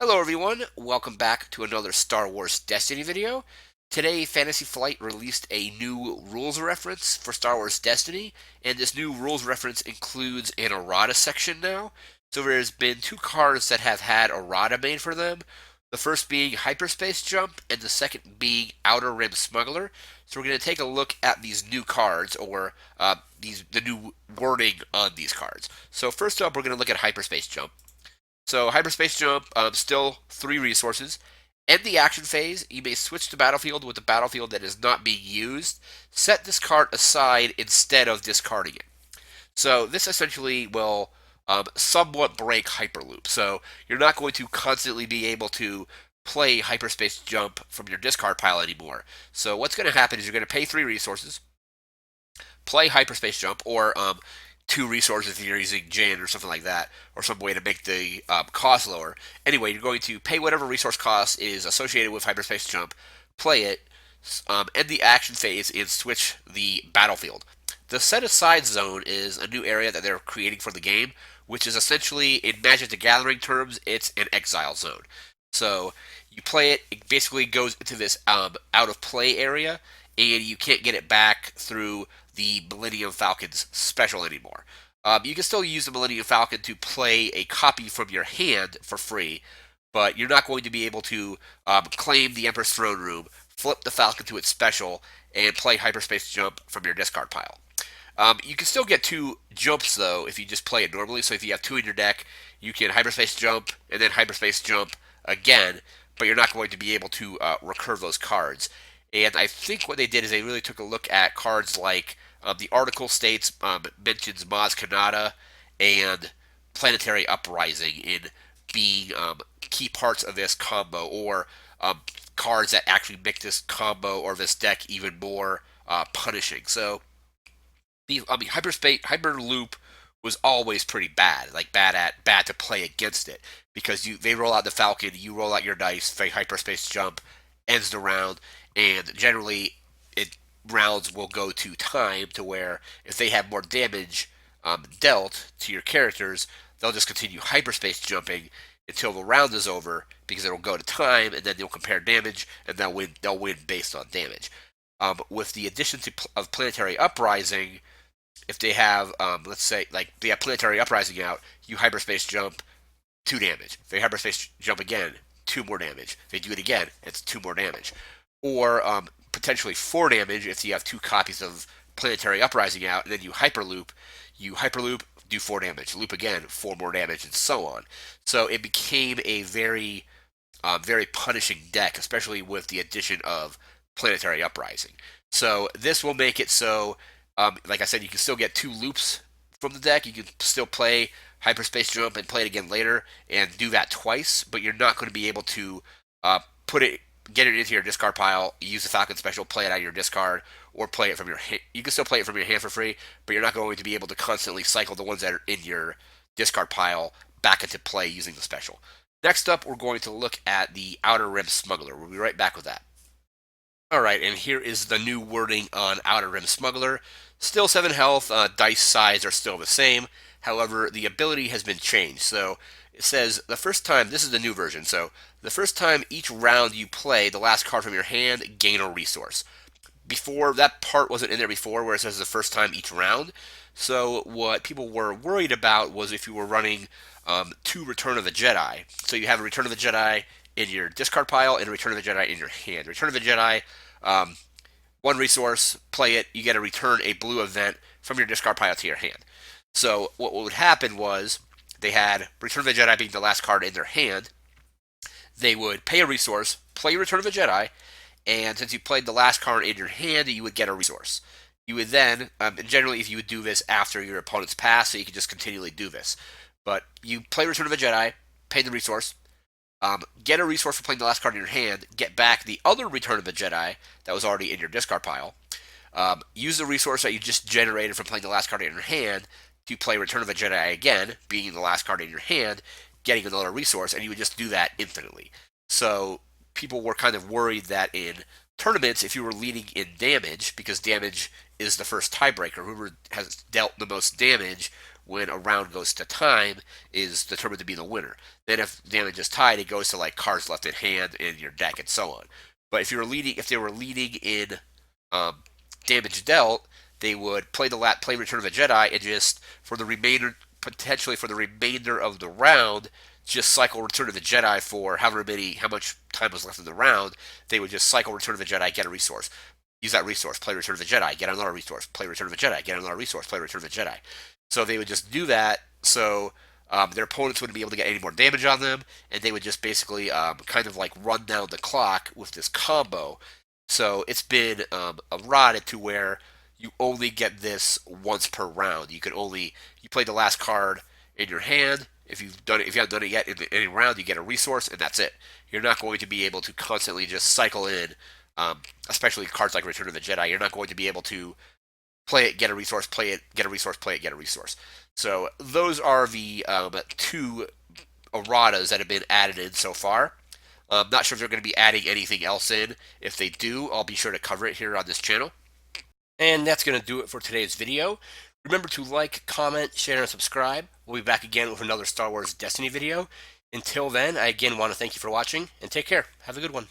Hello everyone, welcome back to another Star Wars Destiny video. Today, Fantasy Flight released a new rules reference for Star Wars Destiny, and this new rules reference includes an errata section now. So there's been two cards that have had errata made for them. The first being Hyperspace Jump, and the second being Rim Smuggler. So we're going to take a look at these new cards, or the new wording on these cards. So first up, we're going to look at Hyperspace Jump. So Hyperspace Jump, still 3 resources. End the action phase, you may switch the battlefield with the battlefield that is not being used. Set this card aside instead of discarding it. So this essentially will somewhat break Hyperloop. So you're not going to constantly be able to play Hyperspace Jump from your discard pile anymore. So what's going to happen is you're going to pay 3 resources, play Hyperspace Jump, or 2 resources if you're using Jin or something like that, or some way to make the cost lower. Anyway, you're going to pay whatever resource cost is associated with Hyperspace Jump, play it, end the action phase, and switch the battlefield. The set aside zone is a new area that they're creating for the game, which is essentially, in Magic the Gathering terms, it's an exile zone. So you play it, it basically goes into this out of play area, and you can't get it back through the Millennium Falcon's special anymore. You can still use the Millennium Falcon to play a copy from your hand for free, but you're not going to be able to claim the Emperor's Throne Room, flip the Falcon to its special, and play Hyperspace Jump from your discard pile. You can still get 2 jumps though if you just play it normally. So if you have 2 in your deck, you can Hyperspace Jump and then Hyperspace Jump again, but you're not going to be able to recurve those cards. And I think what they did is they really took a look at cards like the article states mentions Maz Kanata and Planetary Uprising in being key parts of this combo, or cards that actually make this combo or this deck even more punishing. So Hyperloop was always pretty bad, like bad to play against it, because they roll out the Falcon, you roll out your dice, Hyperspace Jump ends the round, and generally it rounds will go to time, to where if they have more damage dealt to your characters, they'll just continue Hyperspace Jumping until the round is over, because it'll go to time, and then they'll compare damage, and they'll win. They'll win based on damage. With the addition of Planetary Uprising, if they have, let's say, like they have Planetary Uprising out, you Hyperspace Jump, 2 damage. If they Hyperspace Jump again, 2 more damage. If they do it again, it's 2 more damage. Or potentially 4 damage if you have 2 copies of Planetary Uprising out, and then you Hyperloop, do 4 damage, loop again, 4 more damage, and so on. So it became a very punishing deck, especially with the addition of Planetary Uprising. So this will make it so, like I said, you can still get 2 loops from the deck. You can still play Hyperspace Jump and play it again later, and do that twice, but you're not going to be able to get it into your discard pile, use the Falcon Special, play it out of your discard, or play it from your hand. You can still play it from your hand for free, but you're not going to be able to constantly cycle the ones that are in your discard pile back into play using the special. Next up, we're going to look at the Rim Smuggler. We'll be right back with that. Alright, and here is the new wording on Rim Smuggler. Still 7 health, dice size are still the same. However, the ability has been changed. So it says the first time, this is the new version, so the first time each round you play the last card from your hand, gain a resource. Before, that part wasn't in there before, where it says the first time each round. So what people were worried about was if you were running 2 Return of the Jedi. So you have a Return of the Jedi in your discard pile and a Return of the Jedi in your hand. Return of the Jedi, 1 resource, play it, you get to return a blue event from your discard pile to your hand. So what would happen was they had Return of the Jedi being the last card in their hand. They would pay a resource, play Return of the Jedi, and since you played the last card in your hand, you would get a resource. You would then, and generally if you would do this after your opponent's pass, so you could just continually do this. But you play Return of the Jedi, pay the resource, get a resource for playing the last card in your hand, get back the other Return of the Jedi that was already in your discard pile, use the resource that you just generated from playing the last card in your hand to play Return of the Jedi again, being the last card in your hand, getting another resource, and you would just do that infinitely. So people were kind of worried that in tournaments, if you were leading in damage, because damage is the first tiebreaker, whoever has dealt the most damage when a round goes to time is determined to be the winner. Then if damage is tied, it goes to like cards left in hand in your deck and so on. But if they were leading in damage dealt, they would play Return of the Jedi and just for the remainder potentially for the remainder of the round just cycle Return of the Jedi for how much time was left in the round. They would just cycle Return of the Jedi, get a resource, use that resource, play Return of the Jedi, get another resource, play Return of the Jedi, get another resource, play Return of the Jedi. So they would just do that. So their opponents wouldn't be able to get any more damage on them, and they would just basically kind of like run down the clock with this combo. So it's been eroded to where you only get this once per round. You play the last card in your hand. If you haven't done it yet in any round, you get a resource, and that's it. You're not going to be able to constantly just cycle in, especially cards like Return of the Jedi. You're not going to be able to play it, get a resource, play it, get a resource, play it, get a resource. So those are the two erratas that have been added in so far. I'm not sure if they're going to be adding anything else in. If they do, I'll be sure to cover it here on this channel. And that's going to do it for today's video. Remember to like, comment, share, and subscribe. We'll be back again with another Star Wars Destiny video. Until then, I again want to thank you for watching, and take care. Have a good one.